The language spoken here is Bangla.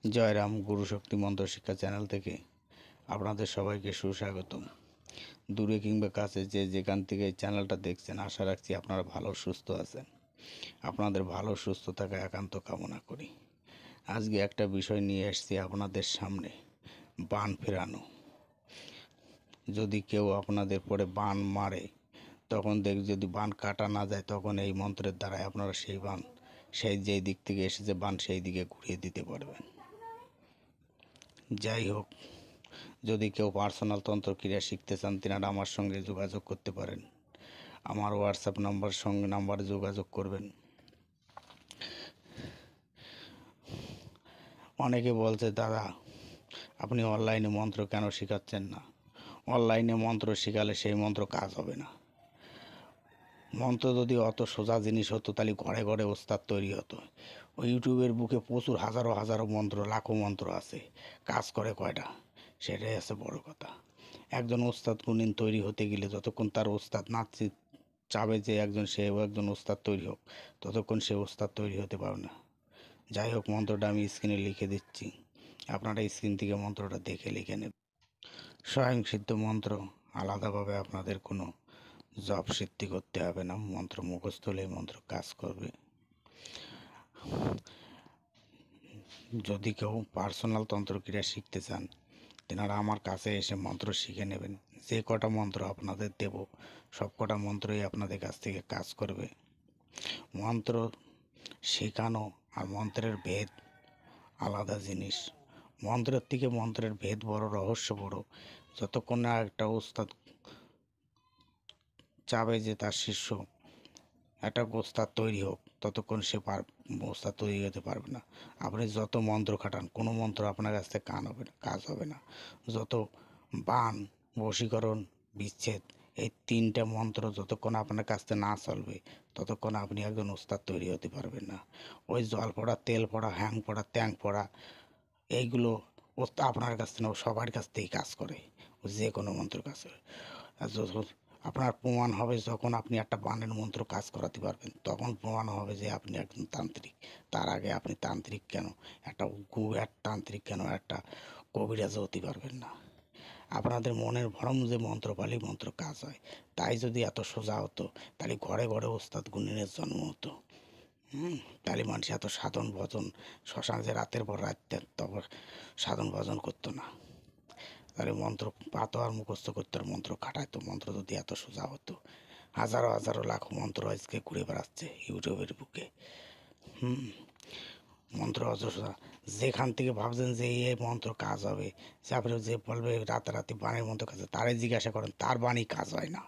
জয়রাম গুরু শক্তি মন্ত্র শিক্ষা চ্যানেল থেকে আপনাদের সবাইকে সুস্বাগতম। দূরে কিংবা কাছে যে যেখান থেকে এই চ্যানেলটা দেখছেন, আশা রাখছি আপনারা ভালো সুস্থ আছেন। আপনাদের ভালো সুস্থ থাকা একান্ত কামনা করি। আজকে একটা বিষয় নিয়ে এসেছি আপনাদের সামনে, বান ফেরানো। যদি কেউ আপনাদের পরে বান মারে, তখন যদি বান কাটা না যায়, তখন এই মন্ত্রের দ্বারাই আপনারা সেই বান, সেই যেই দিক থেকে এসেছে বান, সেই দিকে ঘুরিয়ে দিতে পারবেন। যাই হোক, যদি কেউ পার্সোনাল তন্ত্রক্রিয়া শিখতে চান, তেনারা আমার সঙ্গে যোগাযোগ করতে পারেন। আমার হোয়াটসঅ্যাপ নাম্বারে যোগাযোগ করবেন। অনেকে বলছে, দাদা আপনি অনলাইনে মন্ত্র কেন শেখাচ্ছেন না? অনলাইনে মন্ত্র শেখালে সেই মন্ত্র কাজ হবে না। মন্ত্র যদি অত সোজা জিনিস হতো, তাহলে ঘরে ঘরে ওস্তাদ তৈরি হতো। ওই ইউটিউবের বুকে প্রচুর হাজারো হাজারো মন্ত্র, লাখো মন্ত্র আছে, কাজ করে কয়টা? সেটাই আছে বড় কথা। একজন ওস্তাদ গুণিন তৈরি হতে গেলে, যতক্ষণ তার ওস্তাদ না চাবে যে সেও একজন ওস্তাদ তৈরি হোক, ততক্ষণ সে ওস্তাদ তৈরি হতে পারে না। যাই হোক, মন্ত্রটা আমি স্ক্রিনে লিখে দিচ্ছি, আপনারা স্ক্রিন থেকে মন্ত্রটা দেখে লিখে নেবেন। স্বয়ংসিদ্ধ মন্ত্র, আলাদাভাবে আপনাদের কোনো জপ সিদ্ধি করতে হবে না। মন্ত্র মুখস্থ হলেই মন্ত্র কাজ করবে। যদি কেউ পার্সোনাল তন্ত্রক্রিয়া শিখতে চান, তেনারা আমার কাছে এসে মন্ত্র শিখে নেবেন। যে কটা মন্ত্র আপনাদের দেব, সব কটা মন্ত্রই আপনাদের কাছ থেকে কাজ করবে। মন্ত্র শেখানো আর মন্ত্রের ভেদ আলাদা জিনিস। মন্ত্রের থেকে মন্ত্রের ভেদ বড়, রহস্য বড়। যতক্ষণ না একটা ওস্তাদ চাবে যে তার শিষ্য একটা ওস্তাদ তৈরি হোক, ততক্ষণ সে ওস্তাদ তৈরি হতে পারবে না। আপনি যত মন্ত্র খাটান, কোনো মন্ত্র আপনার কাছ থেকে কাজ হবে না। যত বান, বশীকরণ, বিচ্ছেদ, এই তিনটা মন্ত্র যতক্ষণ আপনার কাছ থেকে না চলবে, ততক্ষণ আপনি একজন ওস্তাদ তৈরি হতে পারবেন না। ওই জল পড়া, তেল পড়া, হ্যাং পড়া, ত্যাং পড়া, এইগুলো আপনার কাছ থেকে সবার কাছ থেকেই কাজ করে, যে কোনো মন্ত্র কাজ করে। আর যখন আপনার প্রমাণ হবে, যখন আপনি একটা বানের মন্ত্র কাজ করাতে পারবেন, তখন প্রমাণ হবে যে আপনি একজন তান্ত্রিক। তার আগে আপনি তান্ত্রিক কেন, একটা তান্ত্রিক কেন, একটা কবিরাজও হতে পারবেন না। আপনাদের মনের ভরম যে মন্ত্র পালি মন্ত্র কাজ হয়। তাই যদি এত সোজা হতো, তাহলে ঘরে ঘরে ওস্তাদ গুণিনের জন্ম হতো। তাহলে মানুষ এত সাধন ভজন, শ্মশান যে রাতের পর রাত তখন সাধন ভজন করতো না। তাহলে মন্ত্র পাতো আর মুখস্থ করতে, আর মন্ত্র খাটাইতো। মন্ত্র যদি এত সোজা হতো, হাজারো হাজারো লাখো মন্ত্র আজকে ঘুরে বেড়াচ্ছে ইউটিউবের বুকে। মন্ত্র অত সোজা। যেখান থেকে ভাবছেন যে এই মন্ত্র কাজ হবে, সে আপনি যে বলবে রাতারাতি বাণীর মন্ত্র কাজ, তারাই জিজ্ঞাসা করেন, তার বাণী কাজ হয় না।